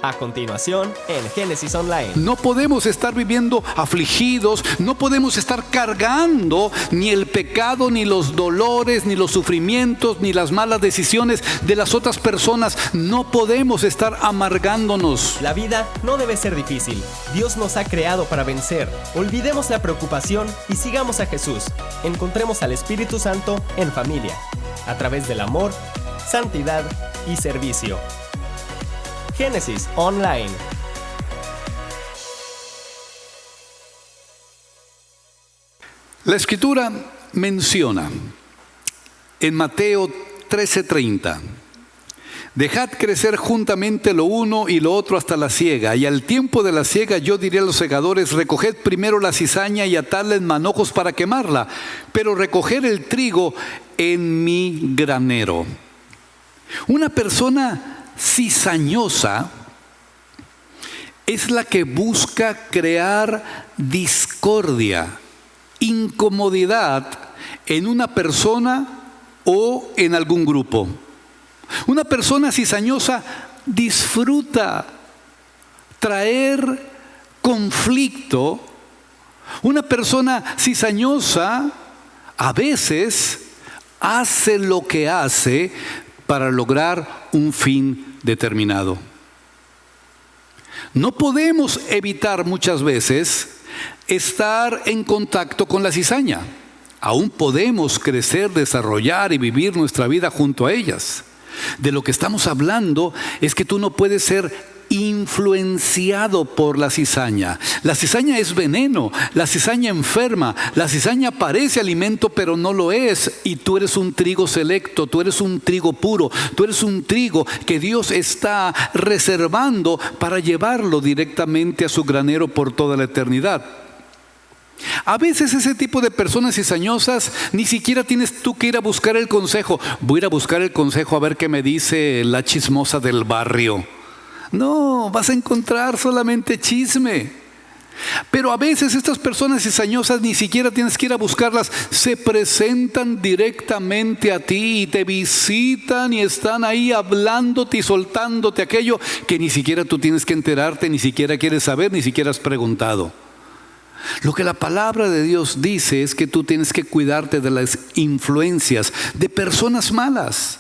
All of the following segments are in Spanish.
A continuación, en Génesis Online. No podemos estar viviendo afligidos, no podemos estar cargando ni el pecado, ni los dolores, ni los sufrimientos, ni las malas decisiones de las otras personas. No podemos estar amargándonos. La vida no debe ser difícil. Dios nos ha creado para vencer. Olvidemos la preocupación y sigamos a Jesús. Encontremos al Espíritu Santo en familia, a través del amor, santidad y servicio. Génesis Online. La Escritura menciona en Mateo 13:30: dejad crecer juntamente lo uno y lo otro hasta la siega, y al tiempo de la siega yo diré a los segadores: recoged primero la cizaña y atadla en manojos para quemarla, pero recoger el trigo en mi granero. Una persona cizañosa es la que busca crear discordia, incomodidad en una persona o en algún grupo. Una persona cizañosa disfruta traer conflicto. Una persona cizañosa a veces hace lo que hace para lograr un fin determinado. No podemos evitar muchas veces estar en contacto con la cizaña. Aún podemos crecer, desarrollar y vivir nuestra vida junto a ellas. De lo que estamos hablando es que tú no puedes ser influenciado por la cizaña. La cizaña es veneno, la cizaña enferma, la cizaña parece alimento pero no lo es, y tú eres un trigo selecto, tú eres un trigo puro, tú eres un trigo que Dios está reservando para llevarlo directamente a su granero por toda la eternidad. A veces ese tipo de personas cizañosas ni siquiera tienes tú que ir a buscar el consejo. Voy a ir a buscar el consejo a ver qué me dice la chismosa del barrio. No, vas a encontrar solamente chisme. Pero a veces estas personas cizañosas ni siquiera tienes que ir a buscarlas. Se presentan directamente a ti y te visitan y están ahí hablándote y soltándote aquello que ni siquiera tú tienes que enterarte, ni siquiera quieres saber, ni siquiera has preguntado. Lo que la palabra de Dios dice es que tú tienes que cuidarte de las influencias de personas malas,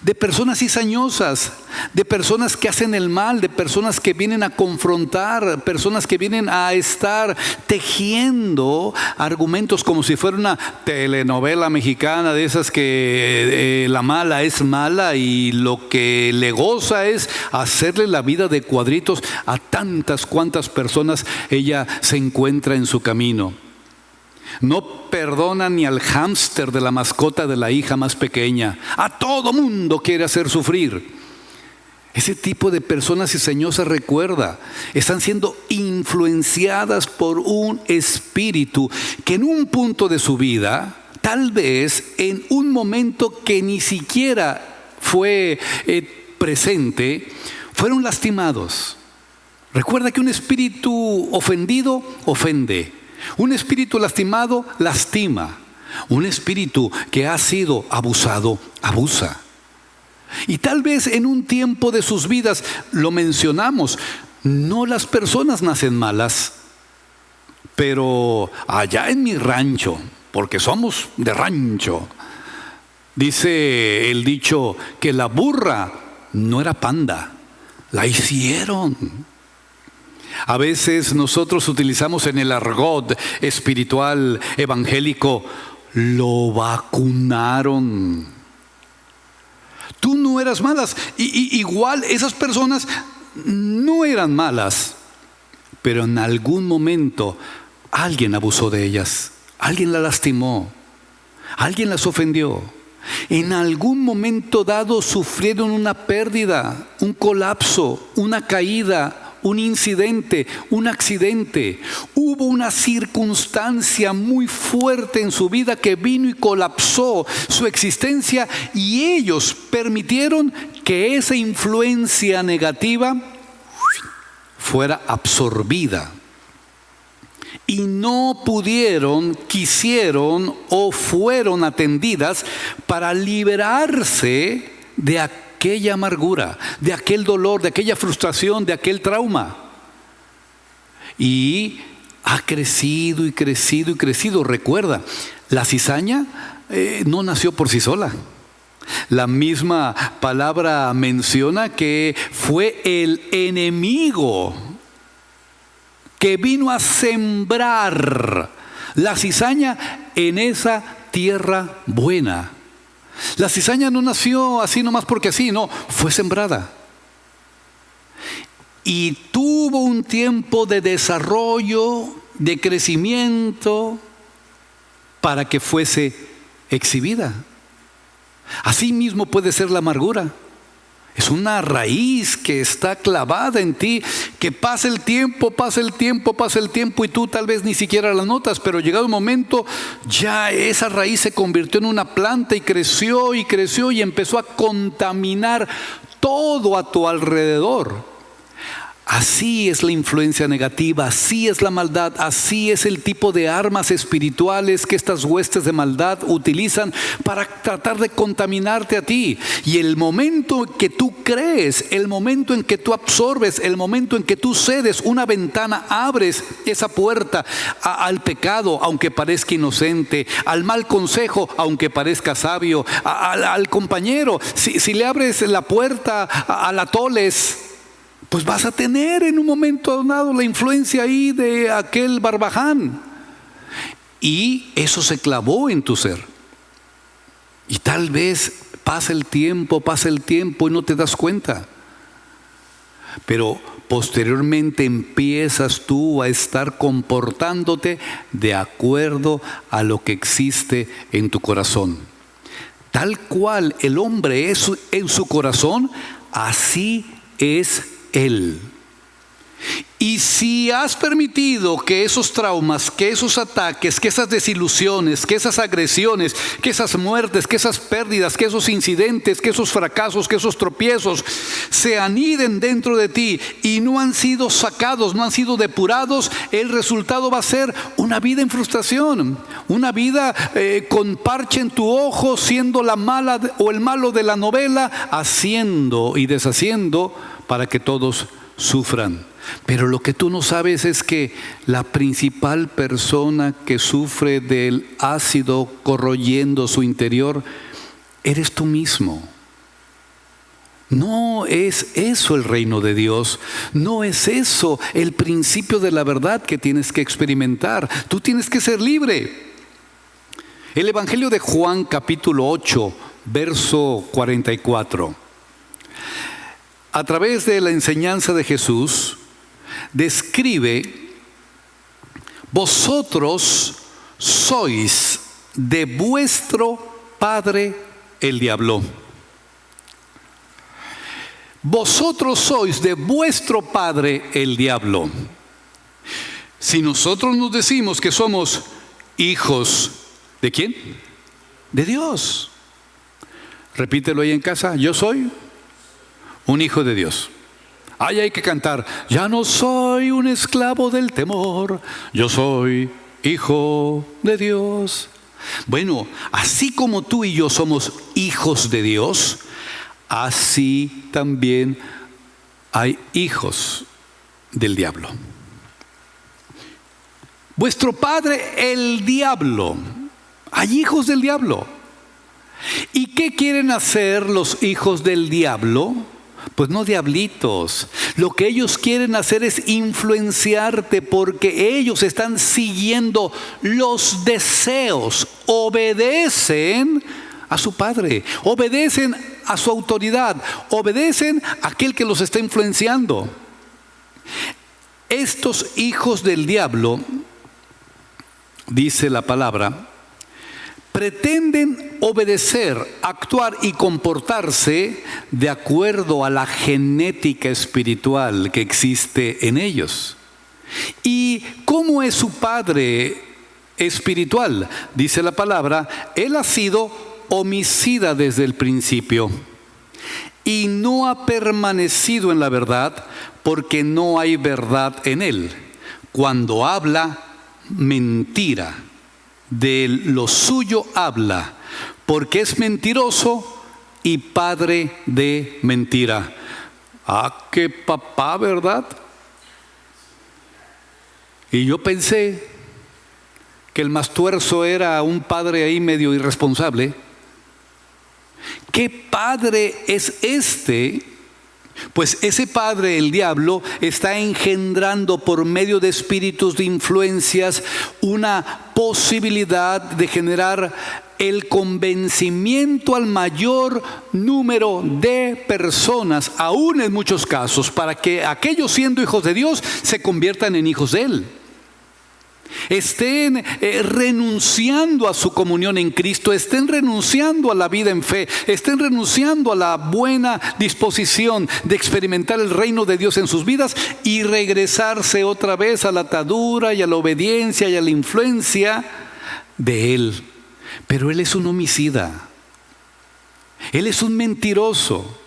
de personas cizañosas, de personas que hacen el mal, de personas que vienen a confrontar, personas que vienen a estar tejiendo argumentos como si fuera una telenovela mexicana de esas que la mala es mala y lo que le goza es hacerle la vida de cuadritos a tantas cuantas personas ella se encuentra en su camino. No perdona ni al hámster de la mascota de la hija más pequeña. A todo mundo quiere hacer sufrir. Ese tipo de personas cizañosas, recuerda, están siendo influenciadas por un espíritu que en un punto de su vida, tal vez en un momento que ni siquiera fue presente, fueron lastimados. Recuerda que un espíritu ofendido ofende. Un espíritu lastimado lastima. Un espíritu que ha sido abusado abusa. Y tal vez en un tiempo de sus vidas, lo mencionamos, no las personas nacen malas, pero allá en mi rancho, porque somos de rancho, dice el dicho que la burra no era panda, la hicieron. A veces nosotros utilizamos en el argot espiritual evangélico: lo vacunaron. Tú no eras malas. Igual esas personas no eran malas, pero en algún momento alguien abusó de ellas, alguien las lastimó, alguien las ofendió. En algún momento dado sufrieron una pérdida, un colapso, una caída, un incidente, un accidente. Hubo una circunstancia muy fuerte en su vida que vino y colapsó su existencia, y ellos permitieron que esa influencia negativa fuera absorbida. Y no pudieron, quisieron o fueron atendidas para liberarse de aquella amargura, de aquel dolor, de aquella frustración, de aquel trauma. Y ha crecido y crecido y crecido. Recuerda, la cizaña no nació por sí sola. La misma palabra menciona que fue el enemigo que vino a sembrar la cizaña en esa tierra buena. La cizaña no nació así nomás porque así, no, fue sembrada. Y tuvo un tiempo de desarrollo, de crecimiento, para que fuese exhibida. Así mismo puede ser la amargura. Es una raíz que está clavada en ti, que pasa el tiempo y tú tal vez ni siquiera la notas, pero llegado un momento ya esa raíz se convirtió en una planta y creció y empezó a contaminar todo a tu alrededor. Así es la influencia negativa, así es la maldad, así es el tipo de armas espirituales que estas huestes de maldad utilizan para tratar de contaminarte a ti. Y el momento en que tú crees, el momento en que tú absorbes, el momento en que tú cedes una ventana, abres esa puerta al pecado, aunque parezca inocente, al mal consejo, aunque parezca sabio, al compañero. Si le abres la puerta al atoles, pues vas a tener en un momento dado la influencia ahí de aquel barbaján. Y eso se clavó en tu ser. Y tal vez pasa el tiempo y no te das cuenta. Pero posteriormente empiezas tú a estar comportándote de acuerdo a lo que existe en tu corazón. Tal cual el hombre es en su corazón, así es Él. Y si has permitido que esos traumas, que esos ataques, que esas desilusiones, que esas agresiones, que esas muertes, que esas pérdidas, que esos incidentes, que esos fracasos, que esos tropiezos se aniden dentro de ti y no han sido sacados, no han sido depurados, el resultado va a ser una vida en frustración, una vida con parche en tu ojo, siendo la mala o el malo de la novela, haciendo y deshaciendo para que todos sufran. Pero lo que tú no sabes es que la principal persona que sufre del ácido corroyendo su interior eres tú mismo. No es eso el reino de Dios, no es eso el principio de la verdad que tienes que experimentar. Tú tienes que ser libre. El Evangelio de Juan capítulo 8, verso 44. A través de la enseñanza de Jesús, describe: vosotros sois de vuestro padre el diablo. Vosotros sois de vuestro padre el diablo. Si nosotros nos decimos que somos hijos, ¿de quién? De Dios. Repítelo ahí en casa: yo soy un hijo de Dios. Ahí hay que cantar: ya no soy un esclavo del temor, yo soy hijo de Dios. Bueno, así como tú y yo somos hijos de Dios, así también hay hijos del diablo. Vuestro padre el diablo. Hay hijos del diablo. ¿Y qué quieren hacer los hijos del diablo? Pues no diablitos. Lo que ellos quieren hacer es influenciarte, porque ellos están siguiendo los deseos, obedecen a su padre, obedecen a su autoridad, obedecen a aquel que los está influenciando. Estos hijos del diablo, dice la palabra, pretenden obedecer, actuar y comportarse de acuerdo a la genética espiritual que existe en ellos. ¿Y cómo es su padre espiritual? Dice la palabra: él ha sido homicida desde el principio y no ha permanecido en la verdad, porque no hay verdad en él. Cuando habla, mentira. De lo suyo habla, porque es mentiroso y padre de mentira. Ah, qué papá, ¿verdad? Y yo pensé que el más tuerzo era un padre ahí medio irresponsable. ¿Qué padre es este? Pues ese padre, el diablo, está engendrando por medio de espíritus de influencias una posibilidad de generar el convencimiento al mayor número de personas, aún en muchos casos, para que aquellos siendo hijos de Dios se conviertan en hijos de Él. Estén renunciando a su comunión en Cristo, estén renunciando a la vida en fe, estén renunciando a la buena disposición de experimentar el reino de Dios en sus vidas y regresarse otra vez a la atadura y a la obediencia y a la influencia de Él. Pero Él es un homicida, Él es un mentiroso.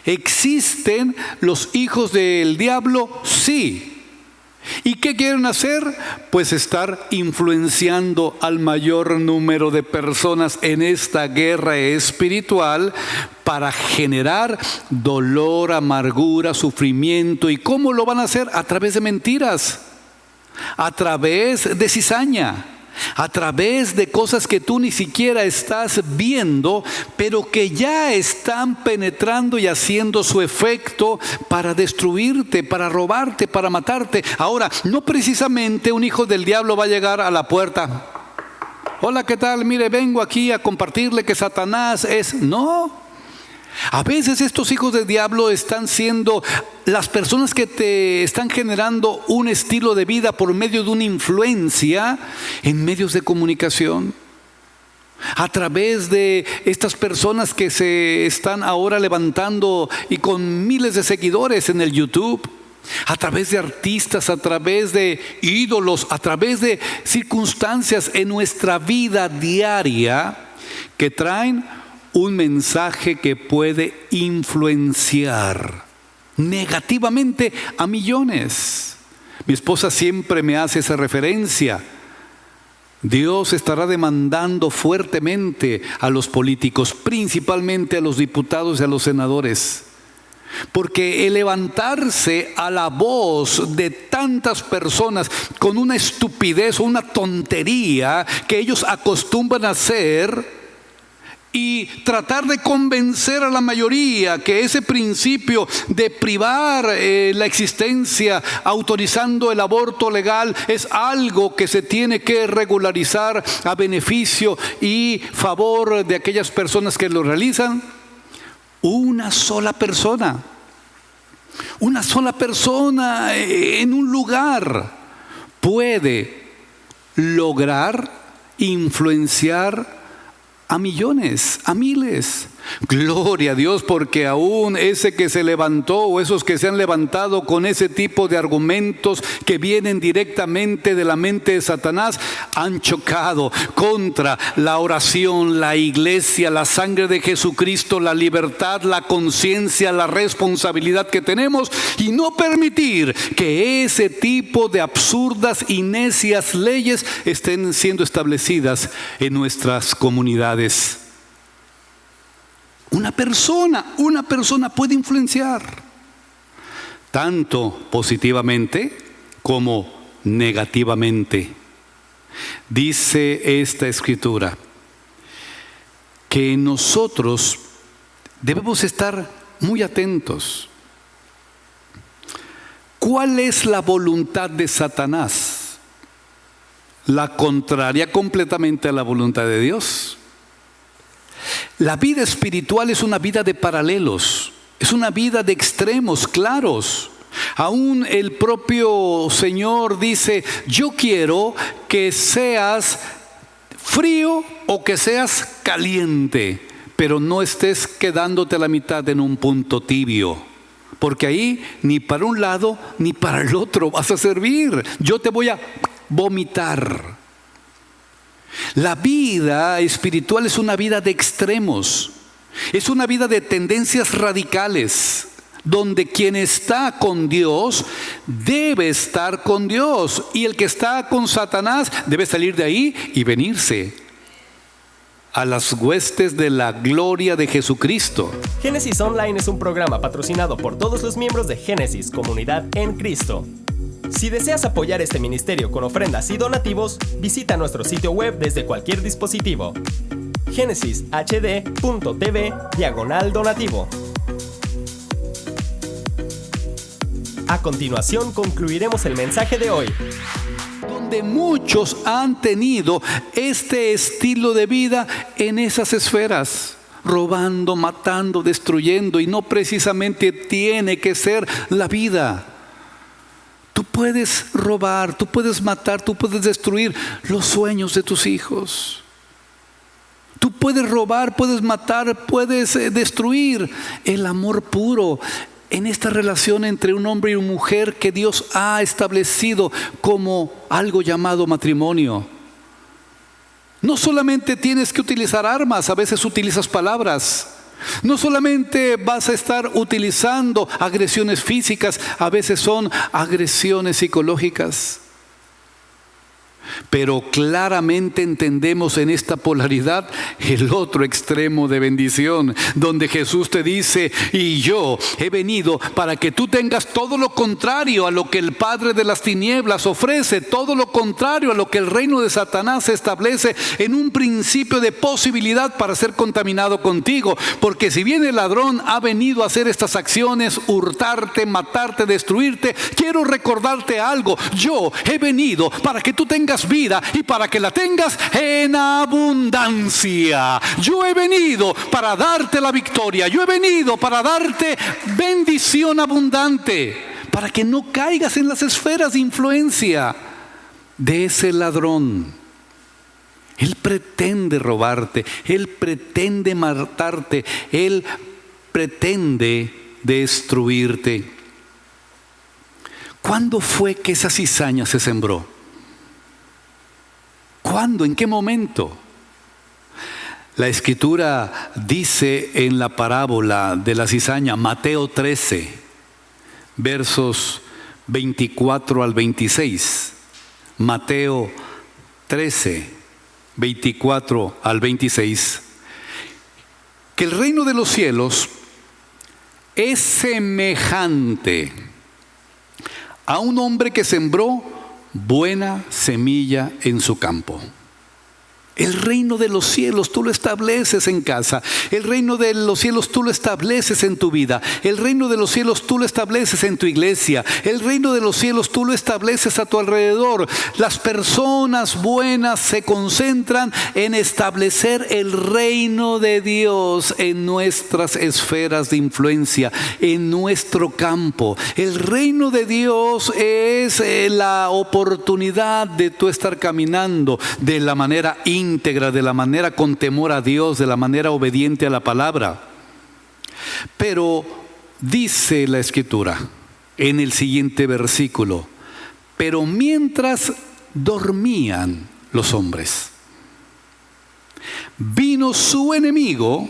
¿Existen los hijos del diablo? Sí. ¿Y qué quieren hacer? Pues estar influenciando al mayor número de personas en esta guerra espiritual para generar dolor, amargura, sufrimiento. ¿Y cómo lo van a hacer? A través de mentiras, a través de cizaña, a través de cosas que tú ni siquiera estás viendo, pero que ya están penetrando y haciendo su efecto para destruirte, para robarte, para matarte. Ahora, no precisamente un hijo del diablo va a llegar a la puerta. Hola, ¿qué tal? Mire, vengo aquí a compartirle que Satanás es... No. A veces estos hijos del diablo están siendo las personas que te están generando un estilo de vida por medio de una influencia en medios de comunicación. A través de estas personas que se están ahora levantando y con miles de seguidores en el YouTube. A través de artistas, a través de ídolos, a través de circunstancias en nuestra vida diaria que traen un mensaje que puede influenciar negativamente a millones. Mi esposa siempre me hace esa referencia. Dios estará demandando fuertemente a los políticos, principalmente a los diputados y a los senadores. Porque el levantarse a la voz de tantas personas con una estupidez o una tontería que ellos acostumbran a hacer, y tratar de convencer a la mayoría que ese principio de privar la existencia, autorizando el aborto legal, es algo que se tiene que regularizar a beneficio y favor de aquellas personas que lo realizan. Una sola persona en un lugar puede lograr influenciar a millones, a miles. Gloria a Dios, porque aún ese que se levantó o esos que se han levantado con ese tipo de argumentos que vienen directamente de la mente de Satanás han chocado contra la oración, la iglesia, la sangre de Jesucristo, la libertad, la conciencia, la responsabilidad que tenemos, y no permitir que ese tipo de absurdas y necias leyes estén siendo establecidas en nuestras comunidades. Una persona puede influenciar tanto positivamente como negativamente. Dice esta escritura que nosotros debemos estar muy atentos. ¿Cuál es la voluntad de Satanás? La contraria completamente a la voluntad de Dios. La vida espiritual es una vida de paralelos, es una vida de extremos claros. Aún el propio Señor dice: yo quiero que seas frío o que seas caliente, pero no estés quedándote a la mitad en un punto tibio, porque ahí ni para un lado ni para el otro vas a servir. Yo te voy a vomitar. La vida espiritual es una vida de extremos, es una vida de tendencias radicales, donde quien está con Dios debe estar con Dios, y el que está con Satanás debe salir de ahí y venirse a las huestes de la gloria de Jesucristo. Génesis Online es un programa patrocinado por todos los miembros de Génesis Comunidad en Cristo. Si deseas apoyar este ministerio con ofrendas y donativos, visita nuestro sitio web desde cualquier dispositivo. geneshd.tv/donativo. A continuación concluiremos el mensaje de hoy. Donde muchos han tenido este estilo de vida en esas esferas, robando, matando, destruyendo, y no precisamente tiene que ser la vida. Tú puedes robar, tú puedes matar, tú puedes destruir los sueños de tus hijos. Tú puedes robar, puedes matar, puedes destruir el amor puro en esta relación entre un hombre y una mujer que Dios ha establecido como algo llamado matrimonio. No solamente tienes que utilizar armas, a veces utilizas palabras. No solamente vas a estar utilizando agresiones físicas, a veces son agresiones psicológicas. Pero claramente entendemos en esta polaridad el otro extremo de bendición, donde Jesús te dice: y yo he venido para que tú tengas todo lo contrario a lo que el padre de las tinieblas ofrece, todo lo contrario a lo que el reino de Satanás establece en un principio de posibilidad para ser contaminado contigo. Porque si bien el ladrón ha venido a hacer estas acciones, hurtarte, matarte, destruirte, quiero recordarte algo: yo he venido para que tú tengas vida y para que la tengas en abundancia. Yo he venido para darte la victoria. Yo he venido para darte bendición abundante, para que no caigas en las esferas de influencia de ese ladrón. Él pretende robarte, él pretende matarte, él pretende destruirte. ¿Cuándo fue que esa cizaña se sembró? ¿Cuándo? ¿En qué momento? La Escritura dice en la parábola de la cizaña, Mateo 13, versos 24 al 26. Mateo 13, 24 al 26. Que el reino de los cielos es semejante a un hombre que sembró buena semilla en su campo. El reino de los cielos tú lo estableces en casa. El reino de los cielos tú lo estableces en tu vida. El reino de los cielos tú lo estableces en tu iglesia. El reino de los cielos tú lo estableces a tu alrededor. Las personas buenas se concentran en establecer el reino de Dios en nuestras esferas de influencia, en nuestro campo. El reino de Dios es la oportunidad de tú estar caminando de la manera íntegra, de la manera con temor a Dios, de la manera obediente a la palabra. Pero dice la Escritura en el siguiente versículo: pero mientras dormían los hombres, vino su enemigo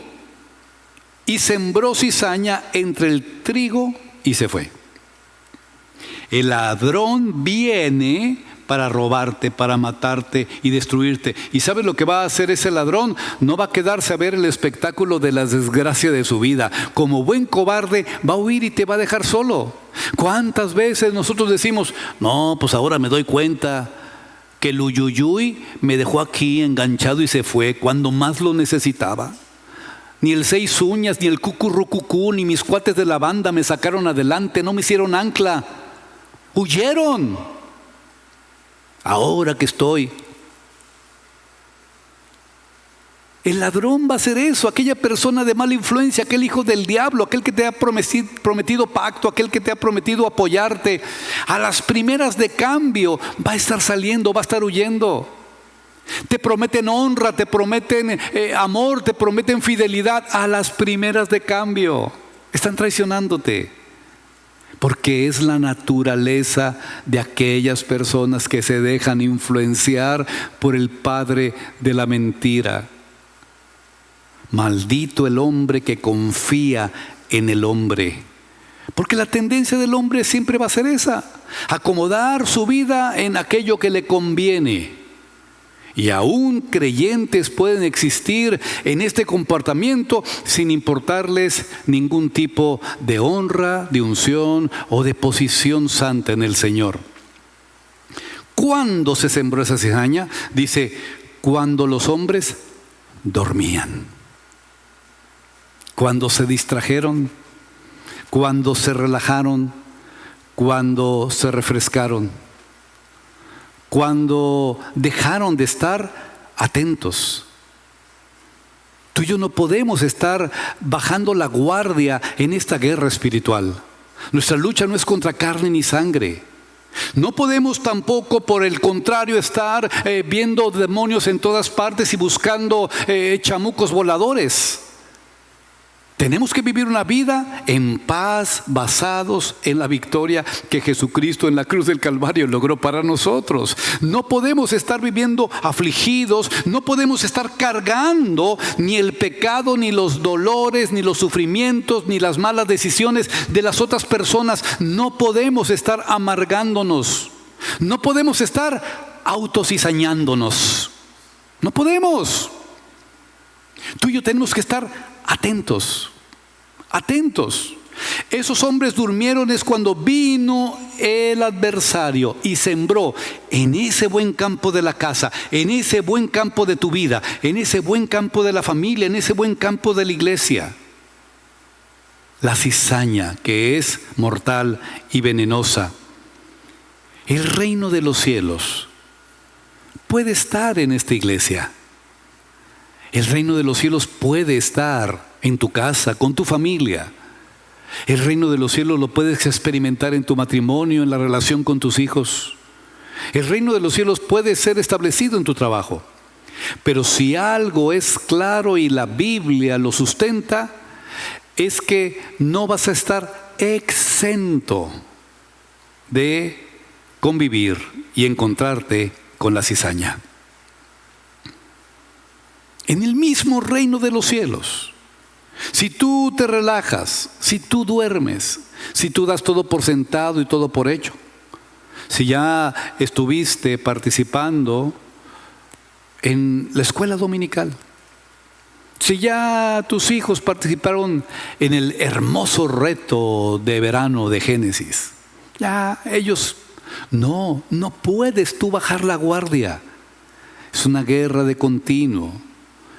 y sembró cizaña entre el trigo y se fue. El ladrón viene para robarte, para matarte y destruirte. ¿Y sabes lo que va a hacer ese ladrón? No va a quedarse a ver el espectáculo de la desgracia de su vida. Como buen cobarde va a huir y te va a dejar solo. ¿Cuántas veces nosotros decimos: no, pues ahora me doy cuenta que el uyuyuy me dejó aquí enganchado y se fue cuando más lo necesitaba? Ni el 6 uñas, ni el cucurrucucú, ni mis cuates de la banda me sacaron adelante, no me hicieron ancla. Huyeron. Ahora que estoy. El ladrón va a hacer eso, aquella persona de mala influencia, aquel hijo del diablo, aquel que te ha prometido pacto, aquel que te ha prometido apoyarte. A las primeras de cambio va a estar saliendo, va a estar huyendo. Te prometen honra, te prometen amor, te prometen fidelidad. A las primeras de cambio están traicionándote. Porque es la naturaleza de aquellas personas que se dejan influenciar por el padre de la mentira. Maldito el hombre que confía en el hombre. Porque la tendencia del hombre siempre va a ser esa: acomodar su vida en aquello que le conviene. Y aún creyentes pueden existir en este comportamiento sin importarles ningún tipo de honra, de unción o de posición santa en el Señor. ¿Cuándo se sembró esa cizaña? Dice, cuando los hombres dormían, cuando se distrajeron, cuando se relajaron, cuando se refrescaron, cuando dejaron de estar atentos. Tú y yo no podemos estar bajando la guardia en esta guerra espiritual. Nuestra lucha no es contra carne ni sangre. No podemos tampoco, por el contrario, estar viendo demonios en todas partes y buscando chamucos voladores. Tenemos que vivir una vida en paz, basados en la victoria que Jesucristo en la cruz del Calvario logró para nosotros. No podemos estar viviendo afligidos, no podemos estar cargando ni el pecado, ni los dolores, ni los sufrimientos, ni las malas decisiones de las otras personas. No podemos estar amargándonos, no podemos estar autocizañándonos. No podemos. Tú y yo tenemos que estar atentos, atentos. Esos hombres durmieron es cuando vino el adversario y sembró en ese buen campo de la casa, en ese buen campo de tu vida, en ese buen campo de la familia, en ese buen campo de la iglesia, la cizaña que es mortal y venenosa. El reino de los cielos puede estar en esta iglesia. El reino de los cielos puede estar en tu casa, con tu familia. El reino de los cielos lo puedes experimentar en tu matrimonio, en la relación con tus hijos. El reino de los cielos puede ser establecido en tu trabajo. Pero si algo es claro y la Biblia lo sustenta, es que no vas a estar exento de convivir y encontrarte con la cizaña. En el mismo reino de los cielos, si tú te relajas, si tú duermes, si tú das todo por sentado y todo por hecho, si ya estuviste participando en la escuela dominical, si ya tus hijos participaron en el hermoso reto de verano de Génesis, ya ellos, no puedes tú bajar la guardia. Es una guerra de continuo.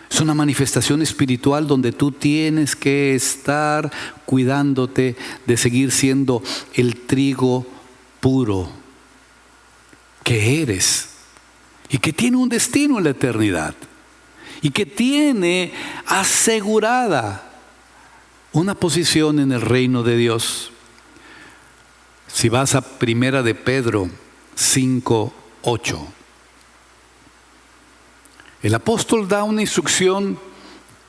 Es una manifestación espiritual donde tú tienes que estar cuidándote de seguir siendo el trigo puro que eres y que tiene un destino en la eternidad y que tiene asegurada una posición en el reino de Dios. Si vas a 1 de Pedro 5:8. El apóstol da una instrucción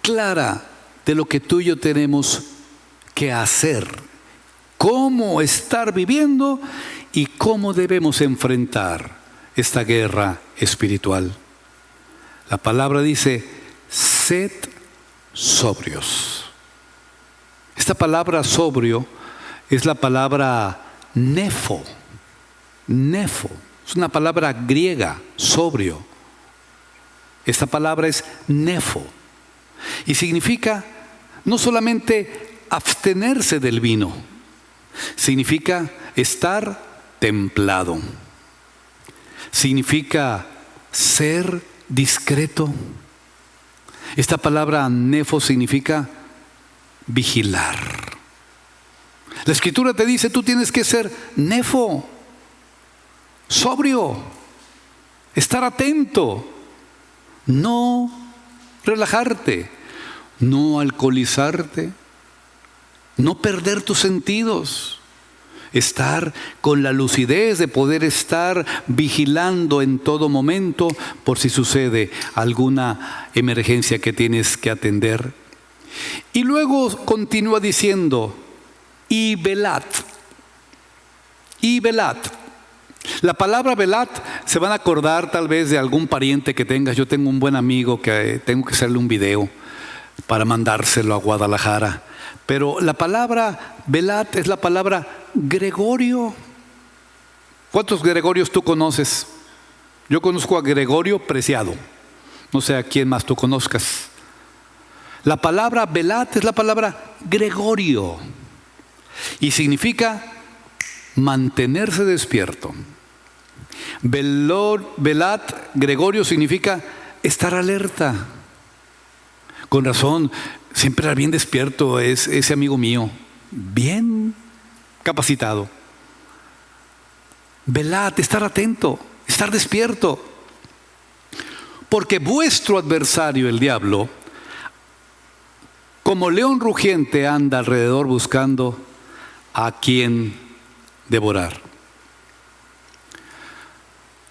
clara de lo que tú y yo tenemos que hacer, cómo estar viviendo y cómo debemos enfrentar esta guerra espiritual. La palabra dice, sed sobrios. Esta palabra sobrio es la palabra nefo. Nefo, es una palabra griega, sobrio. Esta palabra es nefo y significa no solamente abstenerse del vino, significa estar templado, significa ser discreto. Esta palabra nefo significa vigilar. La Escritura te dice, tú tienes que ser nefo, sobrio, estar atento. No relajarte, no alcoholizarte, no perder tus sentidos, estar con la lucidez de poder estar vigilando en todo momento por si sucede alguna emergencia que tienes que atender. Y luego continúa diciendo, y velad, y velad. La palabra velat, se van a acordar tal vez de algún pariente que tengas. Yo tengo un buen amigo que tengo que hacerle un video para mandárselo a Guadalajara. Pero la palabra velat es la palabra Gregorio. ¿Cuántos Gregorios tú conoces? Yo conozco a Gregorio Preciado. No sé a quién más tú conozcas. La palabra velat es la palabra Gregorio y significa mantenerse despierto. Velat, Gregorio, significa estar alerta. Con razón, siempre era bien despierto ese amigo mío, bien capacitado. Velad, estar atento, estar despierto. Porque vuestro adversario, el diablo, como león rugiente, anda alrededor buscando a quien devorar.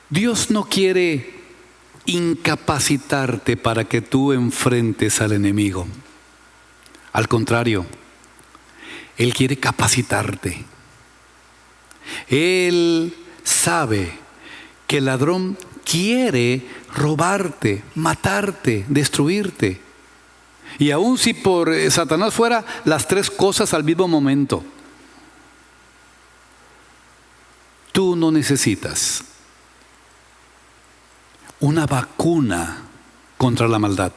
Dios no quiere incapacitarte para que tú enfrentes al enemigo. Al contrario, Él quiere capacitarte. Él sabe que el ladrón quiere robarte, matarte, destruirte. Y aun si por Satanás fuera las tres cosas al mismo momento, tú no necesitas una vacuna contra la maldad.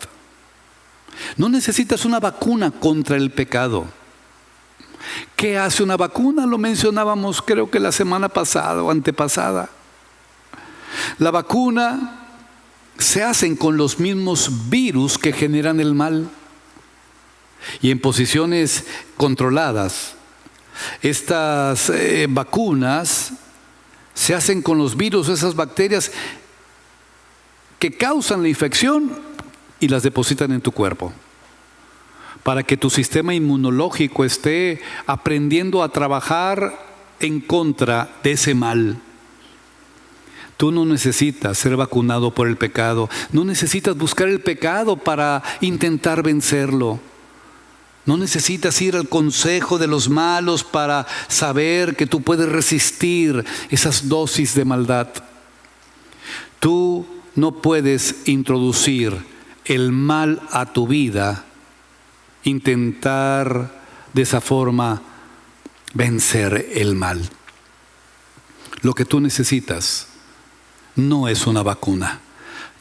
No necesitas una vacuna contra el pecado. ¿Qué hace una vacuna? Lo mencionábamos creo que la semana pasada o antepasada. La vacuna se hacen con los mismos virus que generan el mal y en posiciones controladas. Estas vacunas se hacen con los virus, esas bacterias que causan la infección y las depositan en tu cuerpo, para que tu sistema inmunológico esté aprendiendo a trabajar en contra de ese mal. Tú no necesitas ser vacunado por el pecado, no necesitas buscar el pecado para intentar vencerlo. No necesitas ir al consejo de los malos para saber que tú puedes resistir esas dosis de maldad. Tú no puedes introducir el mal a tu vida, intentar de esa forma vencer el mal. Lo que tú necesitas no es una vacuna.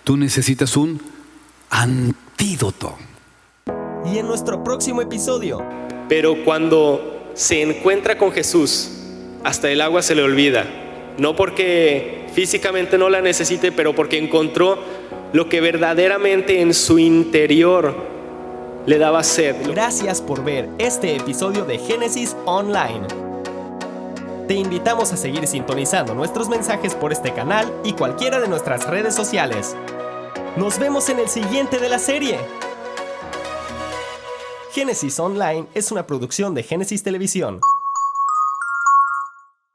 Tú necesitas un antídoto. Y en nuestro próximo episodio. Pero cuando se encuentra con Jesús, hasta el agua se le olvida. No porque físicamente no la necesite, pero porque encontró lo que verdaderamente en su interior le daba sed. Gracias por ver este episodio de Génesis Online. Te invitamos a seguir sintonizando nuestros mensajes por este canal y cualquiera de nuestras redes sociales. Nos vemos en el siguiente de la serie. Génesis Online es una producción de Génesis Televisión.